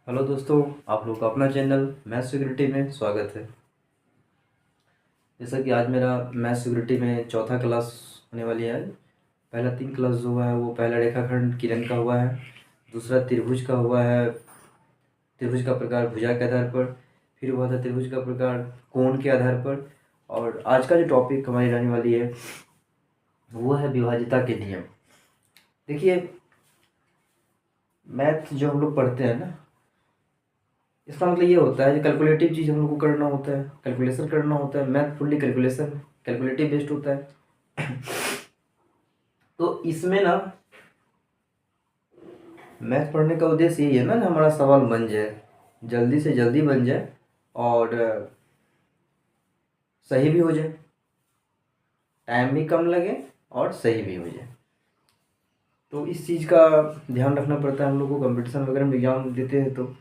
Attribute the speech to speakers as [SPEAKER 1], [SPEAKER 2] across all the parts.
[SPEAKER 1] Hello दोस्तों, आप लोग का अपना चैनल मैथ सिक्योरिटी में स्वागत है। जैसा कि आज मेरा मैथ सिक्योरिटी में चौथा क्लास होने वाली है। पहला 3 क्लास जो हुआ है वो पहला रेखाखंड किरण का हुआ है, दूसरा त्रिभुज का हुआ है, त्रिभुज का प्रकार भुजा के आधार पर, फिर हुआ था त्रिभुज का प्रकार कोण के आधार पर। और आज का जो टॉपिक हमारी रहने वाली है वो है विभाज्यता के नियम। देखिए, मैथ जो हम लोग पढ़ते हैं ना, इसका मतलब ये होता है कि कैलकुलेटिव चीज़ हम लोग को करना होता है, कैलकुलेशन करना होता है। Math fully calculation calculative based होता है। तो इसमें ना मैथ पढ़ने का उद्देश्य यही है ना, हमारा सवाल बन जाए, जल्दी से जल्दी बन जाए और सही भी हो जाए, टाइम भी कम लगे और सही भी हो जाए। तो इस चीज़ का ध्यान रखना पड़ता है हम लोग को। कंपटीशन वगैरह में एग्जाम देते हैं तो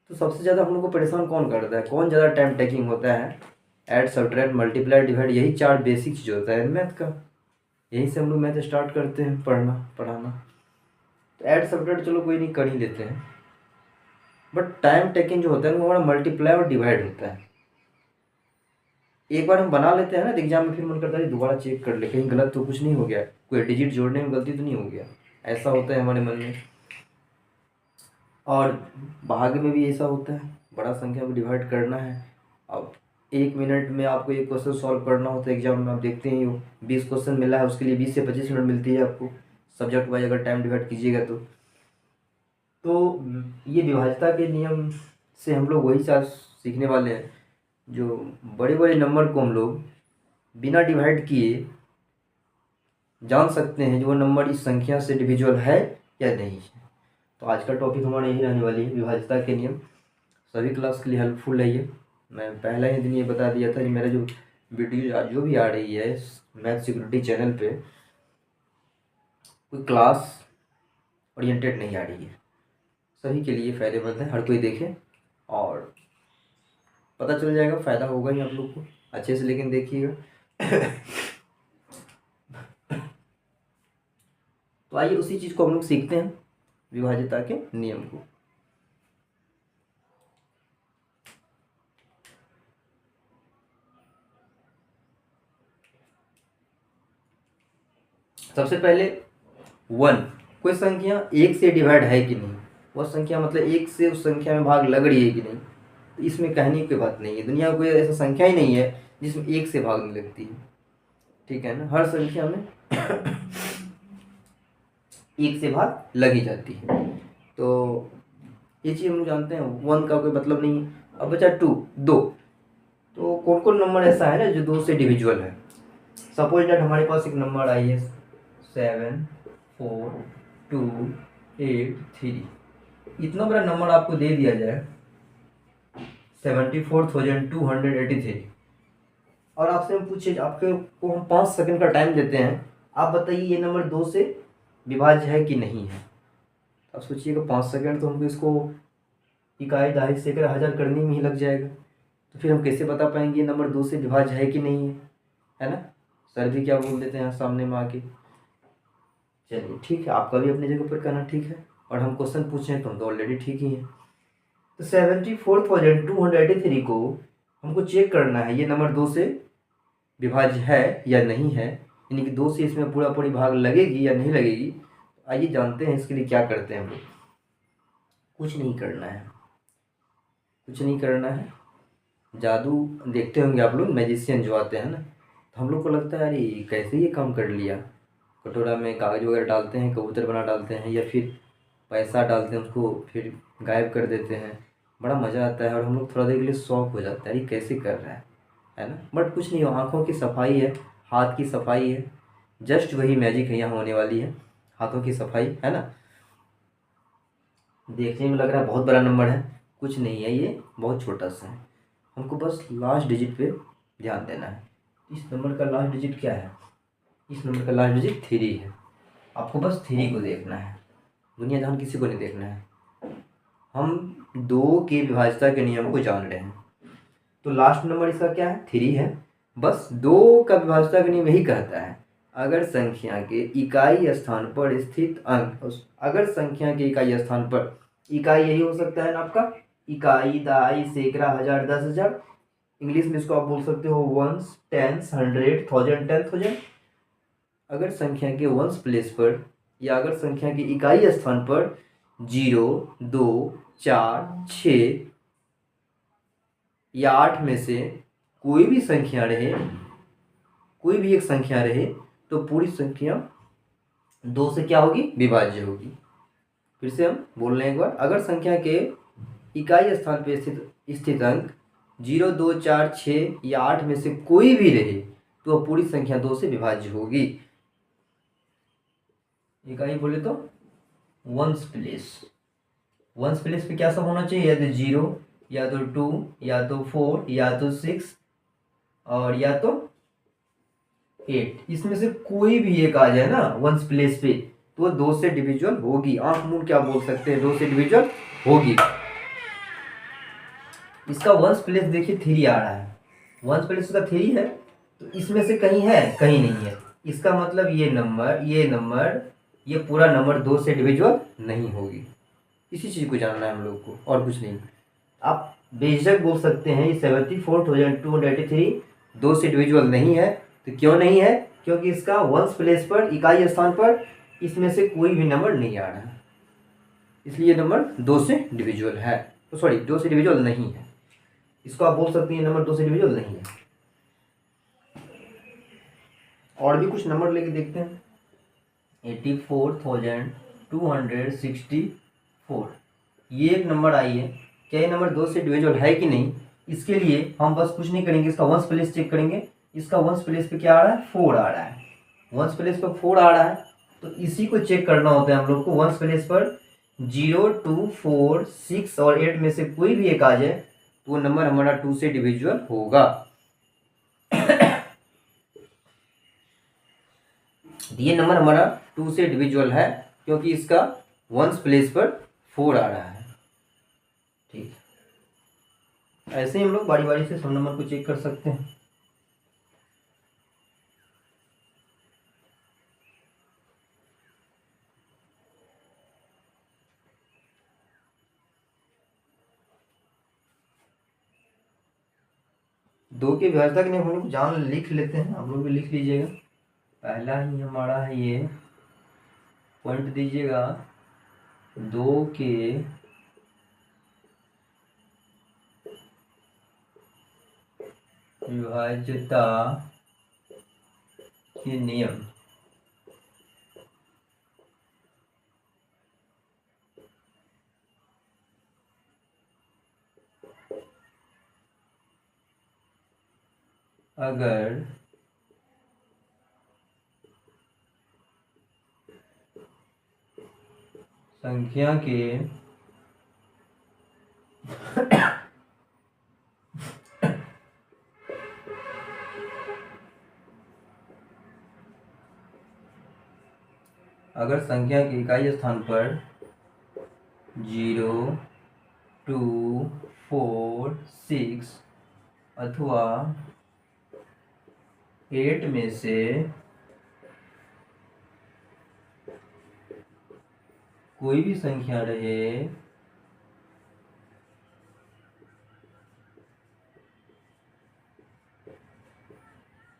[SPEAKER 1] सबसे ज़्यादा हम लोग को परेशान कौन करता है, कौन ज़्यादा टाइम टेकिंग होता है? ऐड, सब्ट्रैक्ट, मल्टीप्लाई, डिवाइड, यही 4 बेसिक चीज़ होता है मैथ का। यहीं से हम लोग मैथ स्टार्ट करते हैं पढ़ाना। तो ऐड सब्ट्रैक्ट चलो कोई नहीं, कर ही लेते हैं, बट टाइम टेकिंग जो होता है वो हमारा मल्टीप्लाई और डिवाइड होता है। एक बार हम बना लेते हैं ना एग्जाम में, फिर मन करता है दोबारा चेक कर ले, कहीं गलत तो कुछ नहीं हो गया, कोई डिजिट जोड़ने में गलती तो नहीं हो गया। ऐसा होता है हमारे मन में। और भाग्य में भी ऐसा होता है, बड़ा संख्या को डिवाइड करना है। अब 1 मिनट में आपको एक क्वेश्चन सॉल्व करना होता है एग्जाम में, आप देखते ही हो 20 क्वेश्चन मिला है, उसके लिए 20 से 25 मिनट मिलती है आपको, सब्जेक्ट वाइज अगर टाइम डिवाइड कीजिएगा तो ये विभाज्यता के नियम से हम लोग वही चीज़ सीखने वाले हैं, जो बड़े बड़े नंबर को हम लोग बिना डिवाइड किए जान सकते हैं जो वो नंबर इस संख्या से डिविजुअल है या नहीं है। तो आज का टॉपिक हमारा यही रहने वाली है, विभाज्यता के नियम। सभी क्लास के लिए हेल्पफुल है ये। मैं पहला ही दिन ये बता दिया था कि मेरा जो वीडियो जो भी आ रही है मैथ सिक्योरिटी चैनल पे, कोई क्लास ओरिएंटेड नहीं आ रही है, सभी के लिए फ़ायदेमंद है, हर कोई देखे और पता चल जाएगा, फ़ायदा होगा ही आप लोग को अच्छे से, लेकिन देखिएगा। तो आइए उसी चीज़ को हम लोग सीखते हैं, विभाज्यता के नियम को। सबसे पहले 1, कोई संख्या 1 से डिवाइड है कि नहीं, वह संख्या मतलब 1 से उस संख्या में भाग लग रही है कि नहीं। तो इसमें कहने की बात नहीं है, दुनिया में कोई ऐसा संख्या ही नहीं है जिसमें 1 से भाग नहीं लगती है, ठीक है ना। हर संख्या में 1 से भाग लग ही जाती है। तो ये चीज़ हम लोग जानते हैं, 1 का कोई मतलब नहीं है। अब बचा 2, तो कौन कौन नंबर ऐसा है ना जो 2 से डिविजुअल है। सपोज दैट हमारे पास एक नंबर आई है 7 4 2 8 3, इतना बड़ा नंबर आपको दे दिया जाए 74,283, और आपसे हम पूछे, आपके को हम 5 सेकंड का टाइम देते हैं, आप बताइए ये नंबर 2 से विभाज्य है कि नहीं है। अब सोचिएगा 5 सेकंड तो हमको इसको इकाई, दहाई, सैकड़ा, हज़ार करने में ही लग जाएगा, तो फिर हम कैसे बता पाएंगे ये नंबर 2 से विभाज्य है कि नहीं है ना। सर भी क्या बोल देते हैं सामने में आके। चलिए ठीक है, आपका भी अपनी जगह पर कहना ठीक है, और हम क्वेश्चन पूछे हैं तो हम तो ऑलरेडी ठीक ही हैं। तो 74,283 को हमको चेक करना है ये नंबर 2 से विभाज्य है या नहीं है, यानी कि 2 से इसमें पूरा पूरी भाग लगेगी या नहीं लगेगी। आइए जानते हैं इसके लिए क्या करते हैं हम लोग। कुछ नहीं करना है, कुछ नहीं करना है। जादू देखते होंगे आप लोग, मैजिशियन जो आते हैं ना, तो हम लोग को लगता है अरे कैसे ये काम कर लिया। कटोरा में कागज वगैरह डालते हैं, कबूतर बना डालते हैं, या फिर पैसा डालते हैं, उसको फिर गायब कर देते हैं, बड़ा मज़ा आता है और हम लोग थोड़ा देर के लिए शौक हो जाता है ये कैसे कर रहा है ना। बट कुछ नहीं हो, आँखों की सफाई है, हाथ की सफाई है, जस्ट वही मैजिक है यहाँ होने वाली है, हाथों की सफाई है ना। देखने में लग रहा है बहुत बड़ा नंबर है, कुछ नहीं है, ये बहुत छोटा सा है। हमको बस लास्ट डिजिट पे ध्यान देना है। इस नंबर का लास्ट डिजिट क्या है? इस नंबर का लास्ट डिजिट 3 है। आपको बस 3 को देखना है, दुनिया जहान किसी को नहीं देखना है। हम 2 के विभाज्यता के नियम को जान रहे हैं, तो लास्ट नंबर इसका क्या है? 3 है। बस 2 का विभाज्यता का नियम यही कहता है, अगर संख्या के इकाई स्थान पर स्थित अंक, अगर संख्या के इकाई स्थान पर इकाई यही हो सकता है ना आपका, इकाई, दहाई, सैकड़ा, हजार, 10,000। इंग्लिश में इसको आप बोल सकते हो वंस, टेंस, 100, 1000, 10,000। अगर संख्या के वंस प्लेस पर या अगर संख्या के इकाई स्थान पर 0, 2, 4, 6 या 8 में से कोई भी संख्या रहे, कोई भी एक संख्या रहे, तो पूरी संख्या 2 से क्या होगी, विभाज्य होगी। फिर से हम बोल रहे हैं एक बार, अगर संख्या के इकाई स्थान पर स्थित अंक 0, 2, 4, 6 या 8 में से कोई भी रहे, तो वह पूरी संख्या 2 से विभाज्य होगी। इकाई बोले तो वंस प्लेस, वंस प्लेस पे क्या सब होना चाहिए, या तो 0, या तो 2, या तो 4, या तो 6 और या तो 8। इसमें से कोई भी एक आ जाए ना वंस प्लेस पे, तो 2 से डिविजुअल होगी। आंख मूंद क्या बोल सकते हैं, 2 से डिविजुअल होगी। इसका वंस प्लेस देखिए 3 आ रहा है, वंस प्लेस का 3 है, तो इसमें से कहीं है, कहीं नहीं है। इसका मतलब ये नंबर ये पूरा नंबर 2 से डिविजुअल नहीं होगी। इसी चीज़ को जानना है हम लोग को, और कुछ नहीं। आप बेशक बोल सकते हैं ये 74,283 2 से डिविजुअल नहीं है। तो क्यों नहीं है, क्योंकि इसका वंस प्लेस पर, इकाई स्थान पर इसमें से कोई भी नंबर नहीं आ रहा है, इसलिए नंबर 2 से डिविजुअल है, तो सॉरी 2 से डिविजुअल नहीं है। इसको आप बोल सकते हैं नंबर 2 से डिविजुअल नहीं है। और भी कुछ नंबर लेके देखते हैं। 84,264, ये एक नंबर आई है। क्या ये नंबर 2 से डिविजुअल है कि नहीं, इसके लिए हम बस कुछ नहीं करेंगे, इसका वंस प्लेस चेक करेंगे। इसका वंस प्लेस पे क्या आ रहा है, 4 आ रहा है। वंस प्लेस पर 4 आ रहा है, तो इसी को चेक करना होता है हम लोग को। वंस प्लेस पर 0, 2, 4, 6 और 8 में से कोई भी एक आ जाए, तो वो नंबर हमारा 2 से डिविजुअल होगा। ये नंबर हमारा 2 से डिविजुअल है, क्योंकि इसका वंस प्लेस पर 4 आ रहा है। ठीक, ऐसे ही हम लोग बारी बारी से सब नंबर को चेक कर सकते हैं। दो के विभाज्यता के नियम हम लोग जान लिख लेते हैं, आप लोग भी लिख लीजिएगा। पहला ही हमारा है ये, पॉइंट दीजिएगा, 2 के विभाज्यता के नियम। अगर संख्या के अगर संख्या के इकाई स्थान पर 0, 2, 4, 6 अथवा 8 में से कोई भी संख्या रहे,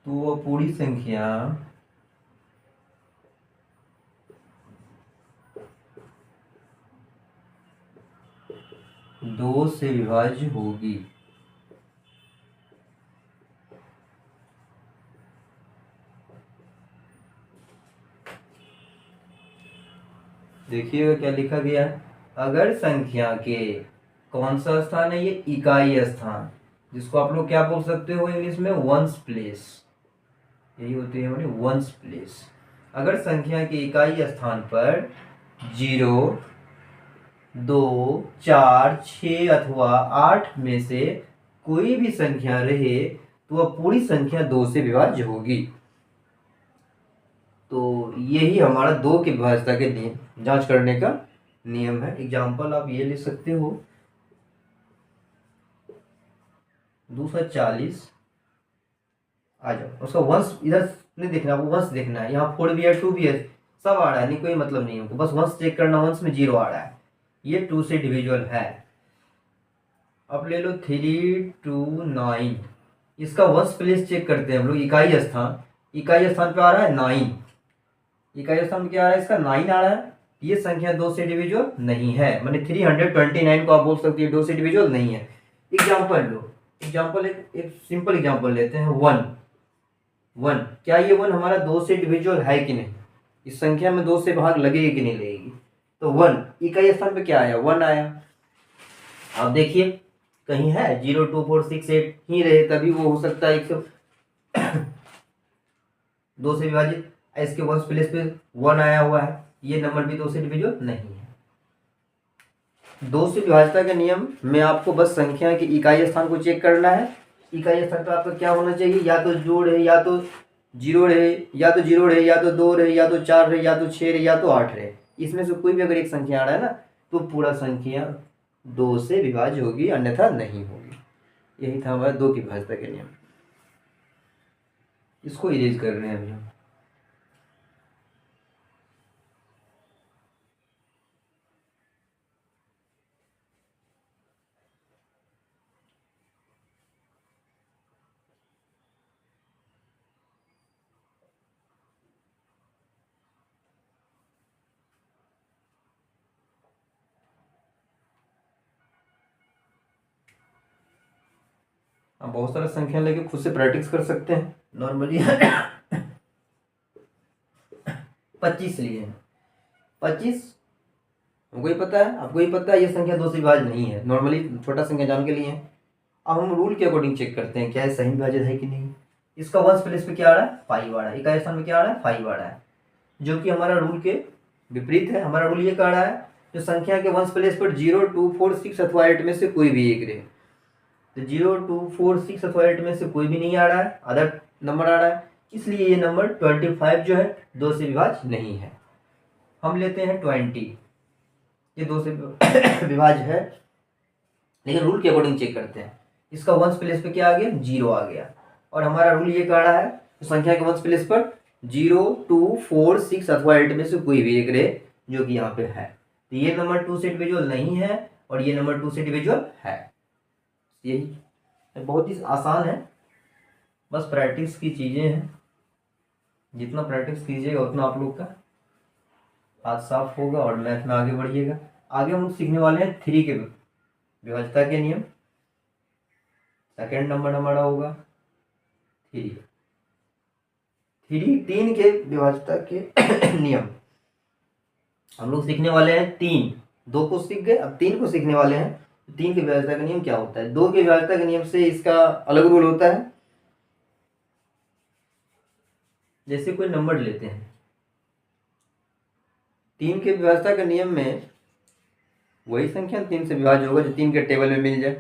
[SPEAKER 1] तो वह पूरी संख्या 2 से विभाज्य होगी। देखिएगा क्या लिखा गया है, अगर संख्या के, कौन सा स्थान है ये, इकाई स्थान, जिसको आप लोग क्या बोल सकते हो इंग्लिश में, वंस प्लेस, यही होती है हमारी वंस प्लेस। अगर संख्या के इकाई स्थान पर 0, 2, 4, 6 अथवा 8 में से कोई भी संख्या रहे, तो वह पूरी संख्या 2 से विभाज्य होगी। तो यही हमारा 2 के विभाज्यता के नियम जांच करने का नियम है। एग्जाम्पल आप ये ले सकते हो, 240 आ जाओ, उसका वंश इधर नहीं देखना, आपको वंश देखना है। यहाँ 4 भी है, 2 भी है, सब आ रहा है, नहीं कोई मतलब नहीं है, बस वंश चेक करना, वंश में 0 आ रहा है। ये 2 से डिविजिबल है। अब ले लो 329, इसका वंश प्लेस चेक करते हैं हम लोग। इकाई स्थान पे आ रहा है 9, इकाई स्थान में क्या आ रहा है इसका 9 आ रहा है। ये संख्या 2 से डिविजिबल नहीं है, माने 329 को आप बोल सकते हो 2 से डिविजिबल नहीं है। एग्जाम्पल लो, एग्जाम्पल एक सिंपल एग्जाम्पल लेते हैं। 1, क्या ये 1 हमारा 2 से डिविजिबल है कि नहीं? इस संख्या में 2 से भाग लगेगी कि नहीं लगेगी? तो 1 इकाई स्थान पे क्या आया? 1 आया। आप देखिए कहीं है 0 2 4 6 8 ही रहे, तभी वो हो सकता है 2 से विभाजित। इसके वंश प्लेस पे 1 आया हुआ है, ये नंबर भी 2 से डिविजिबल नहीं है। 2 से विभाजित के नियम में आपको बस संख्या के इकाई स्थान को चेक करना है। इकाई स्थान पर आपका क्या होना चाहिए? या तो जोड़ है, या तो जीरो रहे, या तो 0 रहे, या तो 2 रहे, या तो 4 रहे, या तो 6 रहे, या तो 8 रहे। इसमें से कोई भी अगर एक संख्या आ रहा है ना, तो पूरा संख्या 2 से विभाज्य होगी, अन्यथा नहीं होगी। यही था हमारा 2 की विभाज्यता के नियम। इसको इरेज कर रहे हैं अभी हम। आप बहुत सारा संख्या लेके खुद से प्रैक्टिस कर सकते हैं। नॉर्मली 25 लिए हैं, 25 हमको ही पता है, आपको ही पता है, ये संख्या 2 से विभाज्य नहीं है। नॉर्मली छोटा संख्या जान के लिए है। अब हम रूल के अकॉर्डिंग चेक करते हैं क्या है सही विभाजित है कि नहीं। इसका वंश प्लेस पे क्या आ रहा है? 5 आ रहा है। इकाई स्थान में क्या आ रहा है? 5 आ रहा है, जो कि हमारा रूल के विपरीत है। हमारा रूल ये कह रहा है जो संख्या के वंश प्लेस पर 0 2 4 6 अथवा 8 में से कोई भी एक रहे। तो 0 2 4 6 अथवा 8 में से कोई भी नहीं आ रहा है, अदर नंबर आ रहा है, इसलिए ये नंबर 25 जो है 2 से विभाज्य नहीं है। हम लेते हैं 20, ये 2 से विभाज्य है, लेकिन रूल के अकॉर्डिंग चेक करते हैं। इसका वंश प्लेस पे क्या आ गया? 0 आ गया। और हमारा रूल ये कह रहा है तो संख्या के वंश प्लेस पर 0 2 4 6 अथवा 8 में से कोई भी एक रहे, जो कि यहाँ पे है। तो ये नंबर 2 से डिविजिबल नहीं है और ये नंबर 2 से डिविजिबल है। यही बहुत ही आसान है, बस प्रैक्टिस की चीज़ें हैं। जितना प्रैक्टिस कीजिएगा उतना आप लोग का हाथ साफ होगा और मैथ में आगे बढ़िएगा। आगे हम सीखने वाले हैं 3 के विभाज्यता के नियम। सेकेंड नंबर हमारा होगा 3 3 के विभाज्यता के नियम हम लोग सीखने वाले हैं। 3 2 को सीख गए, अब 3 को सीखने वाले हैं। 3 के विभाज्यता का नियम क्या होता है? 2 के विभाज्यता के नियम से इसका अलग रूल होता है। जैसे कोई नंबर लेते हैं, 3 के विभाज्यता के नियम में वही संख्या 3 से विभाज्य होगा जो 3 के टेबल में मिल जाए।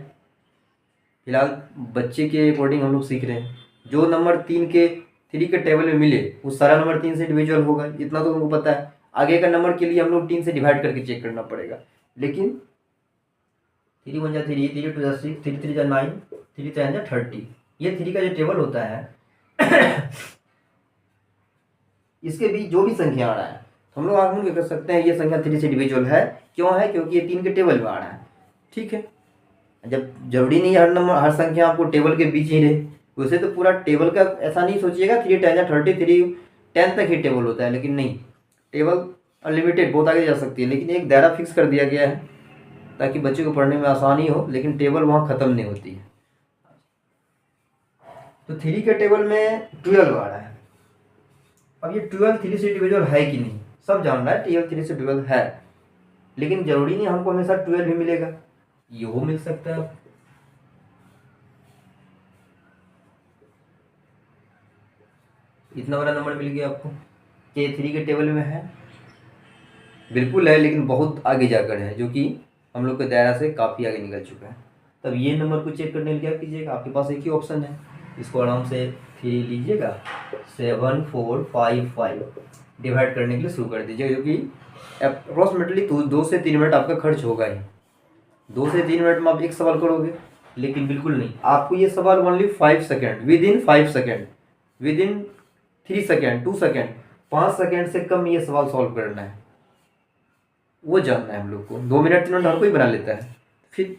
[SPEAKER 1] फिलहाल बच्चे के अकॉर्डिंग हम लोग सीख रहे हैं। जो नंबर 3 के टेबल में मिले वो सारा नंबर 3 से डिविजिबल होगा, इतना तो तुमको पता है। आगे का नंबर के लिए हम लोग 3 से डिवाइड करके चेक करना पड़ेगा। लेकिन 3 1 जा 3, 3 2 जा 6, 3 3 जा 9, 3 3 जा 30, ये 3 का जो टेबल होता है इसके बीच जो भी संख्या आ रहा है तो हम लोग आगे क्या कर सकते हैं, ये संख्या 3 से डिविजिबल है। क्यों है? क्योंकि ये 3 के टेबल में आ रहा है। ठीक है, जब जरूरी नहीं हर नंबर हर संख्या आपको टेबल के बीच ही रहे, वैसे तो पूरा टेबल का ऐसा नहीं सोचिएगा 3 10 या 30 3 10 तक ही टेबल होता है, लेकिन नहीं, टेबल अनलिमिटेड बहुत आगे जा सकती है। लेकिन एक दायरा फिक्स कर दिया गया है ताकि बच्चे को पढ़ने में आसानी हो, लेकिन टेबल वहाँ ख़त्म नहीं होती है। तो 3 के टेबल में 12 आ रहा है। अब ये 12 3 से डिविजिबल है कि नहीं सब जान रहा है, 12 3 से डिविजिबल है, लेकिन जरूरी नहीं हमको हमेशा 12 ही मिलेगा, ये हो मिल सकता है। इतना बड़ा नंबर मिल गया आपको, ये 3 के टेबल में है, बिल्कुल है, लेकिन बहुत आगे जाकर है, जो कि हम लोग के दायरा से काफ़ी आगे निकल चुका है। तब ये नंबर को चेक करने के लिए क्या कीजिएगा, आपके पास एक ही ऑप्शन है, इसको आराम से 3 लीजिएगा, 7 4 5 5 डिवाइड करने के लिए शुरू कर दीजिएगा, जो कि अप्रोक्सीमेटली 2 से 3 मिनट आपका खर्च होगा ही। 2 से 3 मिनट में आप एक सवाल करोगे, लेकिन बिल्कुल नहीं, आपको ये सवाल only 5 second, with in 5 second, with in 3 second, 2 second, 5 second से कम ये सवाल सॉल्व करना है। वो जानना है हम लोग को। 2 मिनट 3 मिनट हर कोई बना लेता है, फिर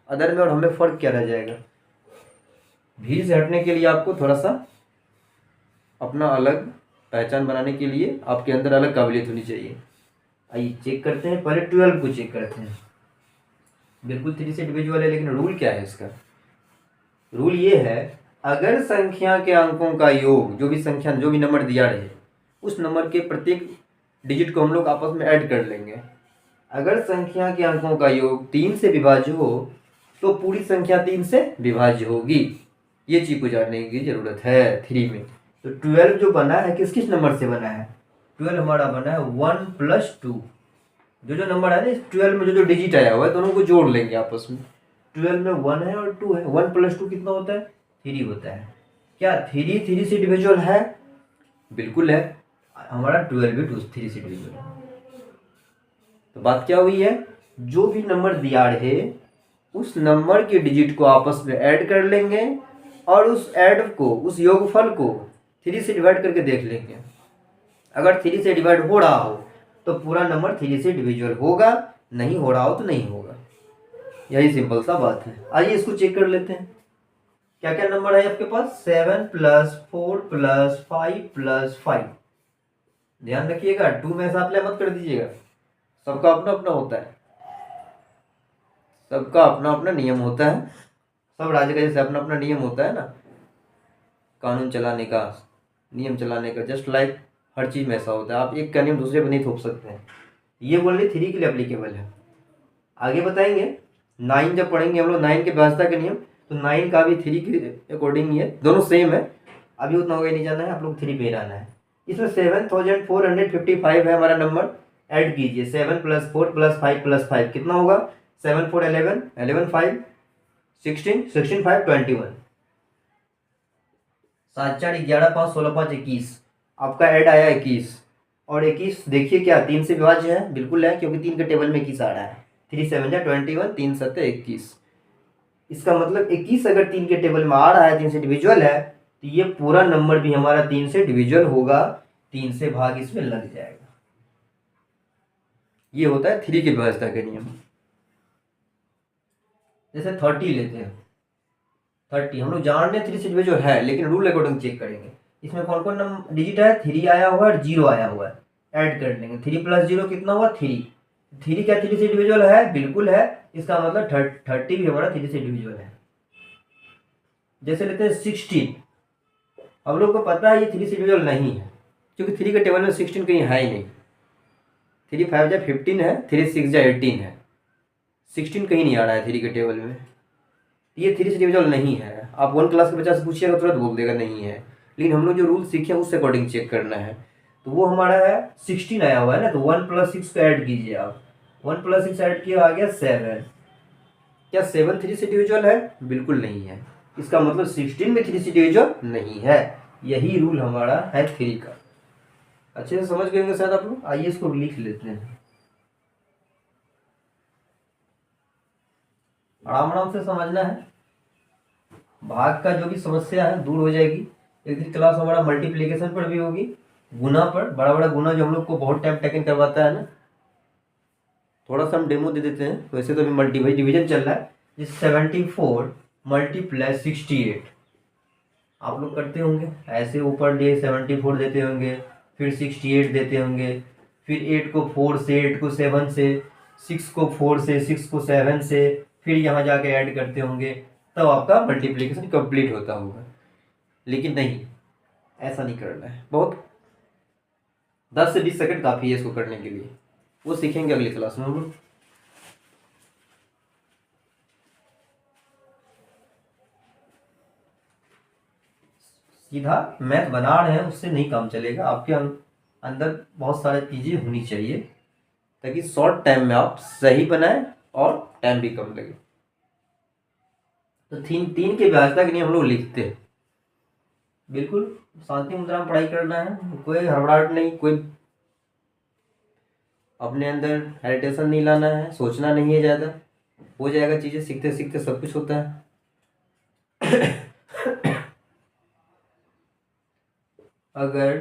[SPEAKER 1] अदर में और हमें फ़र्क क्या रह जाएगा। भीड़ से हटने के लिए आपको थोड़ा सा अपना अलग पहचान बनाने के लिए आपके अंदर अलग काबिलियत होनी चाहिए। आइए चेक करते हैं, पहले 12 को चेक करते हैं। बिल्कुल 3 से डिविजिबल है, लेकिन रूल क्या है इसका। रूल ये है, अगर संख्या के अंकों का योग, जो भी संख्या जो भी नंबर दिया रहे, उस नंबर के प्रत्येक डिजिट को हम लोग आपस में ऐड कर लेंगे। अगर संख्या के अंकों का योग 3 से विभाज्य हो तो पूरी संख्या 3 से विभाज्य होगी। ये चीज़ को जानने की जरूरत है 3 में। तो 12 जो बना है किस किस नंबर से बना है। 12 हमारा बना है 1 + 2। जो नंबर है ना इस 12 में जो डिजिट आया हुआ है दोनों को जोड़ लेंगे आपस में। 12 में 1 है और 2 है। 1 + 2 कितना होता है, 3 होता है। क्या 3 से डिविजिबल है, बिल्कुल है। हमारा 12 भी 3 से डिविजिबल है। तो बात क्या हुई है, जो भी नंबर दिया रहे उस नंबर के डिजिट को आपस में ऐड कर लेंगे और उस ऐड को, उस योगफल को 3 से डिवाइड करके देख लेंगे। अगर 3 से डिवाइड हो रहा हो तो पूरा नंबर 3 से डिविजिबल होगा, नहीं हो रहा हो तो नहीं होगा। यही सिंपल सा बात है। आइए इसको चेक कर लेते हैं। क्या क्या नंबर है आपके पास, 7 + 4 + 5 + 5। ध्यान रखिएगा 2 में ऐसा अप्लाई मत कर दीजिएगा, सबका अपना अपना होता है, सबका अपना अपना नियम होता है। सब राज्य का जैसे अपना अपना नियम होता है ना, कानून चलाने का, नियम चलाने का, जस्ट लाइक हर चीज़ में ऐसा होता है। आप एक का नियम दूसरे पर नहीं थोप सकते हैं। ये बोलने 3 के लिए एप्लीकेबल है। आगे बताएंगे 9 जब पढ़ेंगे हम लोग 9 के व्यवस्था के नियम, तो 9 का भी 3 के अकॉर्डिंग ही है, दोनों सेम है। अभी उतना होगा नहीं जाना है, आप लोग 3 पे रहना है। इसमें 7455 है हमारा नंबर। ऐड कीजिए 7 + 4 + 5 + 5 कितना होगा, 7 4 11 11 5 16 16 5 21 7 4 11 5 16 5 21। आपका ऐड आया 21। और 21 देखिए क्या 3 से विभाज्य है, बिल्कुल है, क्योंकि 3 के टेबल में 21 आ रहा है। 3 7 जा 21, 3 7 21। इसका मतलब 21 अगर 3 के टेबल में आ रहा है, 3 से डिविजुअल है, तो ये पूरा नंबर भी हमारा 3 से डिविजुअल होगा, 3 से भाग इसमें लग जाएगा। ये होता है 3 की व्यवस्था के नियम। जैसे 30 लेते हैं, 30 हम लोग जान रहे हैं 3 से डिविजुअल है, लेकिन रूल अकॉर्डिंग चेक करेंगे। इसमें कौन कौन नंबर डिजिट है, 3 आया हुआ है और 0 आया हुआ है। ऐड कर लेंगे, 3 + 0 कितना हुआ, 3। 3 क्या 3 से डिविजुअल है, बिल्कुल है। इसका मतलब 30 भी हमारा 3 से डिविजुअल है। जैसे लेते हैं 16, हम लोग को पता है ये 3 से डिविजिबल नहीं है, क्योंकि 3 के टेबल में 16 कहीं है ही नहीं। 3 5 जा 15 है, 3 6 जा 18 है, 16 कहीं नहीं आ रहा है 3 के टेबल में। ये 3 से डिविजिबल नहीं है। आप 1 क्लास के बच्चा से पूछिएगा तुरंत बोल देगा नहीं है, लेकिन हम लोग जो रूल सीखे उस अकॉर्डिंग चेक करना है। तो वो हमारा है 16 आया हुआ है ना, तो 1 + 6 को ऐड कीजिए आप। 1 + 6 ऐड किया, आ गया 7। क्या 7 3 से डिविजिबल है, बिल्कुल नहीं है। इसका मतलब 16 में 3 से डिविजिबल नहीं है। यही रूल हमारा है 3 का। अच्छे से समझ गए होंगे शायद आप लोग। आइए इसको लिख लेते हैं, आराम आराम से समझना है। भाग का जो भी समस्या है दूर हो जाएगी। एक दिन क्लास हमारा मल्टीप्लिकेशन पर भी होगी, गुना पर, बड़ा बड़ा गुना जो हम लोग को बहुत टाइम टेकन करवाता है ना। थोड़ा सा हम डेमो दे देते हैं। वैसे तो अभी मल्टीप्लाई डिवीजन चल रहा है। जैसे 74 × 68 आप लोग करते होंगे ऐसे, ऊपर डे 74 देते होंगे, फिर 68 देते होंगे, फिर 8 को 4 से, 8 को 7 से, 6 को 4 से, 6 को 7 से, फिर यहाँ जाके ऐड करते होंगे, तब आपका मल्टीप्लिकेशन कंप्लीट होता होगा। लेकिन नहीं, ऐसा नहीं करना है। बहुत 10 से 20 सेकंड काफ़ी है इसको करने के लिए। वो सीखेंगे अगली क्लास में हम लोग। सीधा मैथ बना रहे हैं उससे नहीं काम चलेगा। आपके अंदर बहुत सारी चीज़ें होनी चाहिए ताकि शॉर्ट टाइम में आप सही बनाएं और टाइम भी कम लगे। तो 3 के व्यवस्था के लिए हम लोग लिखते हैं, बिल्कुल शांति मुद्रा में पढ़ाई करना है, कोई हड़बड़ाहट नहीं, कोई अपने अंदर हेरिटेशन नहीं लाना है, सोचना नहीं है ज़्यादा, हो जाएगा। चीज़ें सीखते सीखते सब कुछ होता है। अगर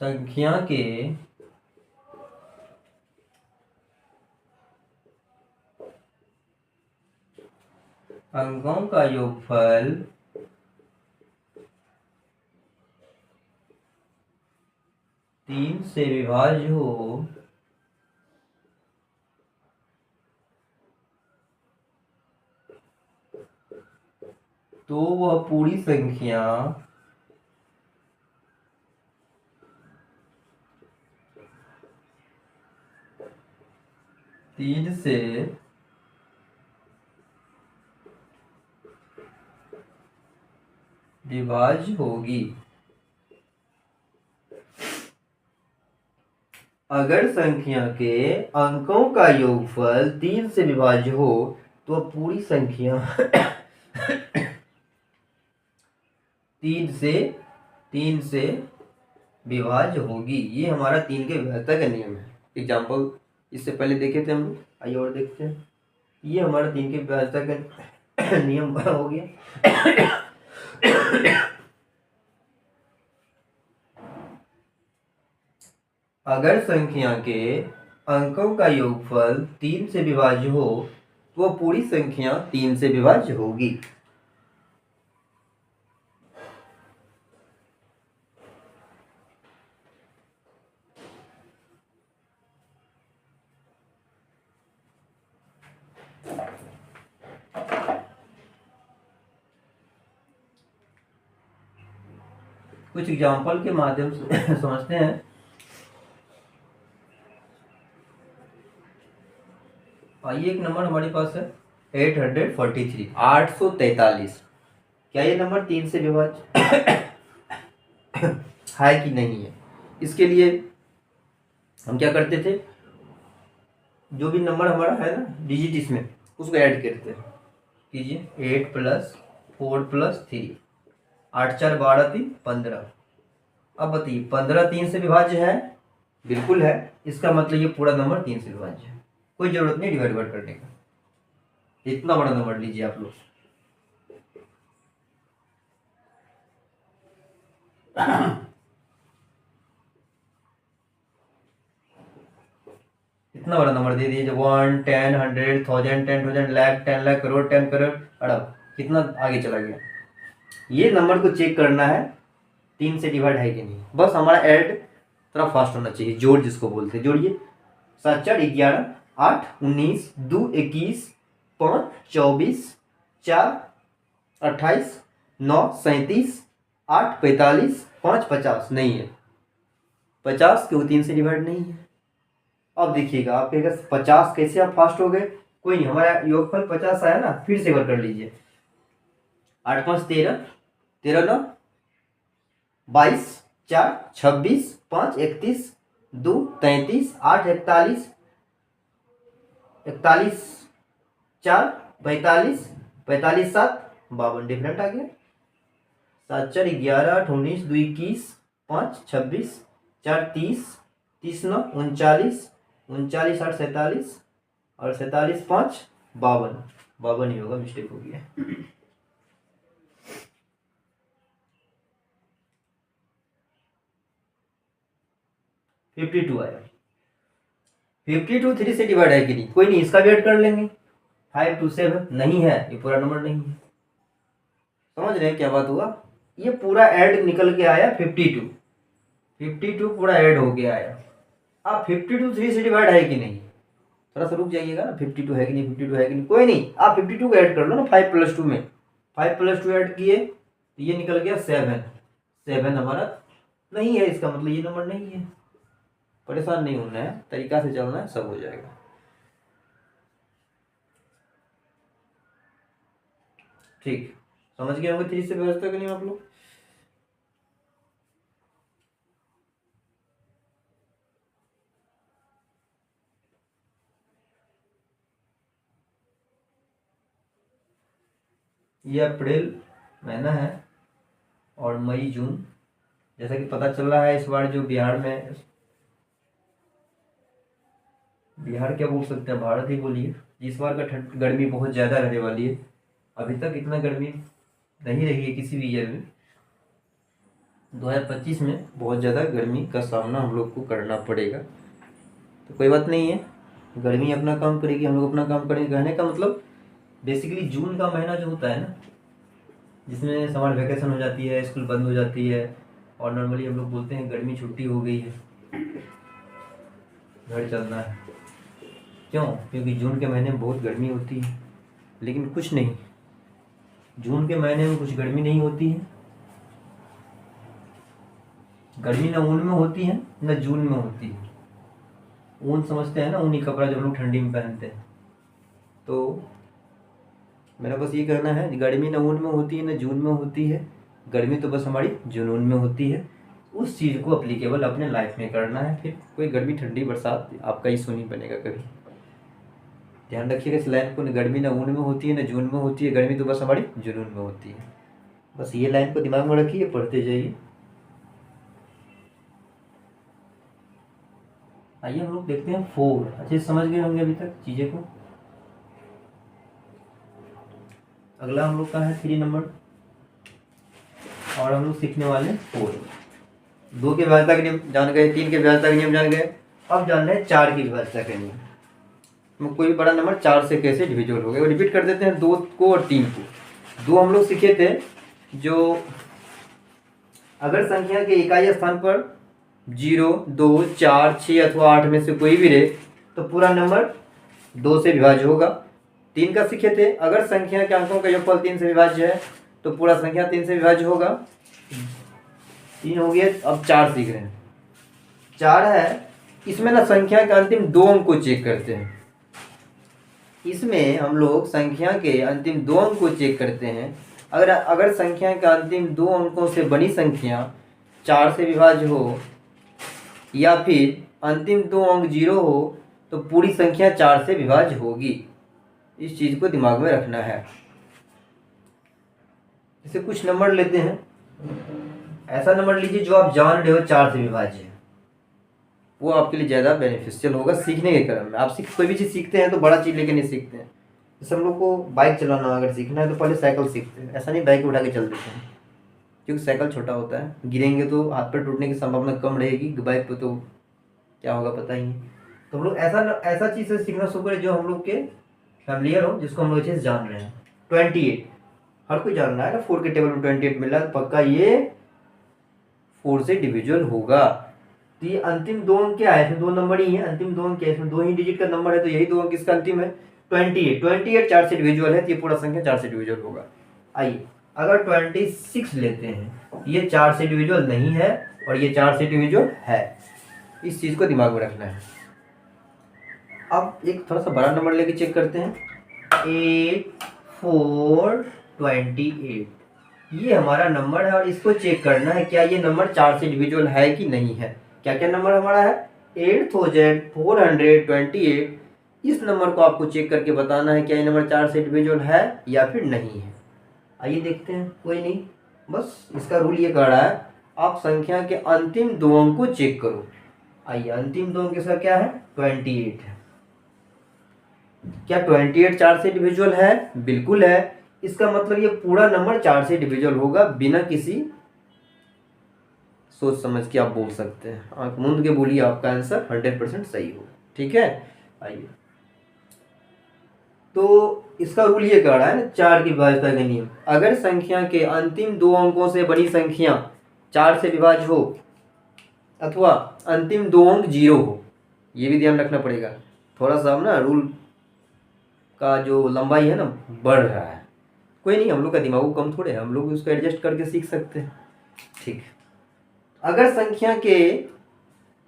[SPEAKER 1] संख्या के अंकों का योगफल तीन से विभाज्य हो तो वह पूरी संख्या तीन से विभाज्य होगी। अगर संख्या के अंकों का योगफल तीन से विभाज्य हो तो पूरी संख्या तीन से विभाज्य होगी। ये हमारा तीन के विभाज्यता का नियम है। एग्जाम्पल इससे पहले देखे थे हम लोग, आइए और देखते हैं। ये हमारा तीन के विभाज्यता का नियम हो गया। अगर संख्या के अंकों का योगफल तीन से विभाज्य हो तो वह पूरी संख्या तीन से विभाज्य होगी। कुछ एग्जाम्पल के माध्यम से समझते हैं। आइए, एक नंबर हमारे पास है 843, 843। क्या ये नंबर तीन से विभाज्य है कि नहीं है? इसके लिए हम क्या करते थे, जो भी नंबर हमारा है ना डिजिट इसमें, उसको ऐड करते हैं। कीजिए 8 + 4 + 3, 8 4 12 3 15। अब बताइए 15 तीन से विभाज्य है? बिल्कुल है। इसका मतलब ये पूरा नंबर तीन से विभाज्य है। कोई जरूरत नहीं डिवाइड करने का। इतना बड़ा नंबर लीजिए आप लोग। इतना बड़ा नंबर दे दीजिए, 1 10 100 1000 10,000 लाख 10 लाख करोड़ 10 करोड़। अड़ब कितना आगे चला गया। ये नंबर को चेक करना है तीन से डिवाइड है कि नहीं। बस हमारा ऐड थोड़ा फास्ट होना चाहिए। जोड़ जिसको बोलते हैं, जोड़िए। 7 4 11 8 19 2 21 5 24 4 28 9 37 8 45 5 50। नहीं है 50, क्यों तीन से डिवाइड नहीं है। अब देखिएगा, आप कहेगा 50 कैसे आप फास्ट हो गए। कोई नहीं, हमारा योगफल 50 आया ना, फिर से एक बार कर लीजिए। 8 5 13 13 9 22 4 26 5 31 2 33 8 41 41 4 45 45 7 52। डिफरेंट आ गया। 7 4 11 8 19 2 21 5 26 4 30 30 9 39 39 8 47 और 47 5 52। 52 ही होगा, मिस्टेक हो गया। 52 आया। 52 3 से डिवाइड है कि नहीं? कोई नहीं, इसका भी ऐड कर लेंगे। 5 2 7 नहीं है, ये पूरा नंबर नहीं है। समझ रहे हैं क्या बात हुआ? ये पूरा ऐड निकल के आया 52। 52 पूरा ऐड हो गया आया। अब 52 3 से डिवाइड है कि नहीं? थोड़ा सा रुक जाइएगा ना। 52 है कि नहीं, 52 है कि नहीं। कोई नहीं, आप 52 को ऐड कर लो ना 5 + 2 में। 5 + 2 ऐड किए तो ये निकल गया 7। 7 हमारा नहीं है, इसका मतलब ये नंबर नहीं है। परेशान नहीं होना है, तरीका से चलना है, सब हो जाएगा। ठीक, समझ गए होंगे 3 से व्यवस्था के नहीं आप लोग? ये अप्रैल महीना है और मई जून, जैसा कि पता चल रहा है इस बार जो बिहार में, बिहार क्या बोल सकते हैं, भारत ही बोलिए, इस बार का गर्मी बहुत ज़्यादा रहने वाली है। अभी तक इतना गर्मी नहीं रही है किसी भी ईयर में। 2025 में बहुत ज़्यादा गर्मी का सामना हम लोग को करना पड़ेगा। तो कोई बात नहीं है, गर्मी अपना काम करेगी, हम लोग अपना काम करेंगे। कहने का मतलब बेसिकली जून का महीना जो होता है ना, जिसमें समर वेकेशन हो जाती है, स्कूल बंद हो जाती है, और नॉर्मली हम लोग बोलते हैं गर्मी छुट्टी हो गई है, घर चलना है। क्यों? क्योंकि जून के महीने में बहुत गर्मी होती है। लेकिन कुछ नहीं, जून के महीने में कुछ गर्मी नहीं होती है। गर्मी न ऊन में होती है न जून में होती है। ऊन समझते हैं ना, ऊनी कपड़ा जो हम लोग ठंडी में पहनते हैं। तो मेरा बस ये कहना है, गर्मी न ऊन में होती है न जून में होती है, गर्मी तो बस हमारी जुनून में होती है। उस चीज़ को अप्लीकेबल अपने लाइफ में करना है, फिर कोई गर्मी ठंडी बरसात आपका इशू नहीं बनेगा कभी। ध्यान रखिएगा इस लाइन को, न गर्मी न ऊन में होती है न जून में होती है, गर्मी तो बस हमारी जुनून में होती है। बस ये लाइन को दिमाग में रखिए, पढ़ते जाइए। आइए हम लोग देखते हैं 4। अच्छे से समझ गए होंगे अभी तक चीज़ें को। अगला हम लोग का है 3 नंबर, और हम लोग सीखने वाले 4। 2 के विभाज्यता के नियम जान गए, 3 के विभाज्यता के नियम जान गए, अब जान रहे हैं 4 की विभाज्यता के नियम। कोई भी बड़ा नंबर 4 से कैसे डिविजिबल हो गया, रिपीट कर देते हैं 2 को और 3 को। 2 हम लोग सीखे थे, जो अगर संख्या के इकाई स्थान पर 0, 2, 4, 6 अथवा 8 में से कोई भी रहे तो पूरा नंबर 2 से विभाज्य होगा। 3 का सीखे थे, अगर संख्या के अंकों का योगफल 3 से विभाज्य है तो पूरा संख्या 3 से विभाज्य होगा। 3 हो गया, अब 4 सीख रहे हैं। 4 है, इसमें ना संख्या के अंतिम 2 अंक को चेक करते हैं। इसमें हम लोग संख्या के अंतिम 2 अंक को चेक करते हैं। अगर संख्या के अंतिम 2 अंकों से बड़ी संख्या 4 से विभाज्य हो, या फिर अंतिम 2 अंक 0 हो तो पूरी संख्या 4 से विभाज्य होगी। इस चीज़ को दिमाग में रखना है। जैसे कुछ नंबर लेते हैं, ऐसा नंबर लीजिए जो आप जान रहे हो 4 से विभाज्य है, वो आपके लिए ज़्यादा बेनिफिशियल होगा सीखने के क्रम में। आप कोई भी चीज़ सीखते हैं तो बड़ा चीज़ लेके नहीं सीखते हैं। जैसे हम लोग को बाइक चलाना अगर सीखना है तो पहले साइकिल सीखते हैं, ऐसा नहीं बाइक उठा के चल देते हैं, क्योंकि साइकिल छोटा होता है, गिरेंगे तो हाथ पैर टूटने की संभावना कम रहेगी। बाइक पे तो क्या होगा पता ही नहीं। तो हम लोग ऐसा चीज़ से सीखना शुरू करें जो हम लोग के फैमिलियर हो, जिसको हम लोग अच्छे से जान रहे हैं। 28 हर कोई जान रहा है ना, 4 के टेबल में 28 मिल रहा है, पक्का ये 4 से डिविजुअल होगा। तो ये अंतिम 2 अंक क्या है, इसमें 2 नंबर ही है, अंतिम 2 अंक क्या है, इसमें 2 ही डिजिट का नंबर है, तो यही 2 अंक इसका अंतिम है। 28 4 से डिविजुअल है, तो ये पूरा संख्या 4 से डिविजुअल होगा। आइए अगर 26 लेते हैं, ये 4 से डिविजुअल नहीं है और ये 4 से डिविजुअल है। इस चीज़ को दिमाग में रखना है। अब एक थोड़ा सा बड़ा नंबर लेके चेक करते हैं। 8 4 28 ये हमारा नंबर है और इसको चेक करना है क्या ये नंबर 4 से डिविजुअल है कि नहीं है। क्या क्या नंबर हमारा है, 8428। इस नंबर को आपको चेक करके बताना है क्या ये नंबर 4 से डिविजुअल है या फिर नहीं है। आइए देखते हैं। कोई नहीं, बस इसका रूल ये कह रहा है आप संख्या के अंतिम 2 अंक को चेक करो। आइए अंतिम 2 अंक इसका क्या है, 28 है। क्या 28 4 से डिविजुअल है? बिल्कुल है। इसका मतलब ये पूरा नंबर 4 से डिविजुअल होगा, बिना किसी सोच समझ के आप बोल सकते हैं। आंख मूंद के बोलिए, आपका आंसर 100% सही हो। ठीक है, आइए तो इसका रूल ये कह रहा है 4 की विभाज्यता का नियम, अगर संख्या के अंतिम 2 अंकों से बड़ी संख्या 4 से विभाज्य हो अथवा अंतिम 2 अंक 0 हो। ये भी ध्यान रखना पड़ेगा, थोड़ा सा ना रूल का जो लंबाई है ना बढ़ रहा है। कोई नहीं, हम लोग का दिमाग कम थोड़े है, हम लोग उसको एडजस्ट करके सीख सकते हैं। ठीक, अगर संख्या के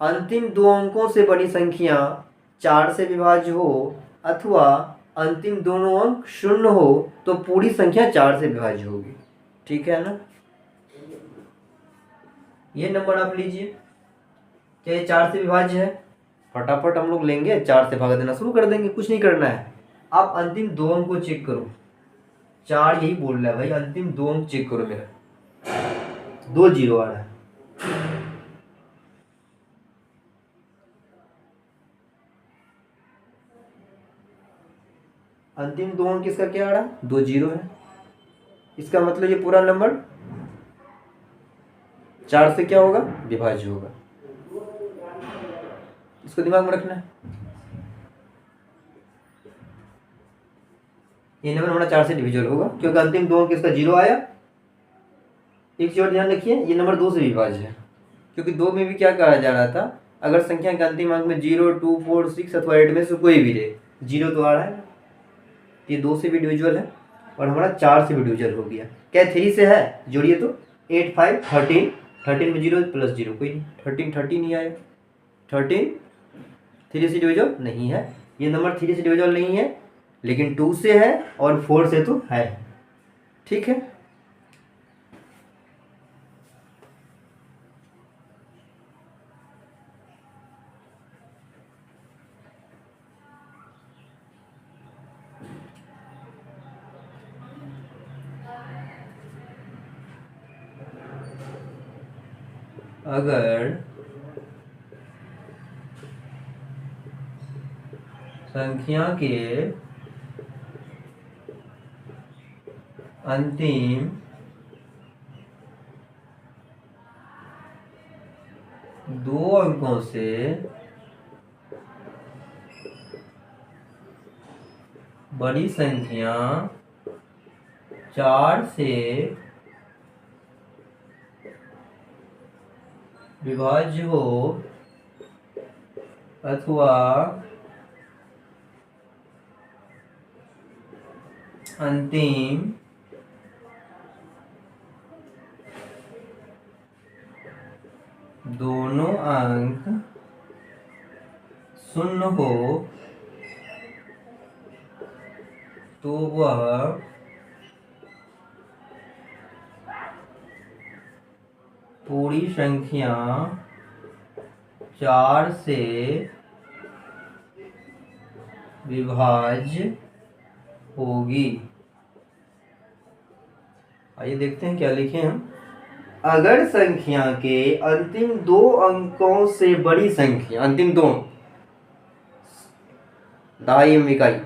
[SPEAKER 1] अंतिम 2 अंकों से बड़ी संख्या 4 से विभाज्य हो अथवा अंतिम दोनों अंक 0 हो तो पूरी संख्या 4 से विभाज्य होगी। ठीक है ना, ये नंबर आप लीजिए, क्या ये 4 से विभाज्य है? फटाफट हम लोग लेंगे, 4 से भाग देना शुरू कर देंगे, कुछ नहीं करना है। आप अंतिम 2 अंक को चेक करो, 4 यही बोल रहा है भाई, अंतिम 2 अंक चेक करो, मेरा 2 0 आ रहा है। अंतिम 2 अंक इसका क्या आ रहा है, 2 0 है। इसका मतलब ये पूरा नंबर 4 से क्या होगा, विभाज्य होगा। इसको दिमाग में रखना है। ये नंबर हमारा 4 से डिविजिबल होगा क्योंकि अंतिम 2 अंक इसका 0 आया। एक चीज और ध्यान रखिए, ये नंबर 2 से विभाज्य है क्योंकि 2 में भी क्या कहा जा रहा था, अगर संख्या के अंतिम अंक में 0, 2, 4, 6 अथवा 8 में से कोई भी रहे, 0 तो आ रहा है। ये 2 से भी डिविजिबल है और हमारा 4 से भी डिविजिबल हो गया। क्या 3 से है, जोड़िए तो 8, 5, 13, 13 में 0 प्लस 0 कोई नहीं, 13 नहीं आया। 13 3 से डिविजिबल नहीं है, ये नंबर 3 से डिविजिबल नहीं है, लेकिन 2 से है और 4 से तो है। ठीक है, अगर संख्या के अंतिम 2 अंकों से बड़ी संख्या 4 से विभाज्य हो अथवा अंतिम 2 अंक शून्य हो तो वह पूरी संख्या 4 से विभाज्य होगी। आइए देखते हैं क्या लिखे हम। अगर संख्या के अंतिम 2 अंकों से बड़ी संख्या, अंतिम 2 दहाई एवं इकाई,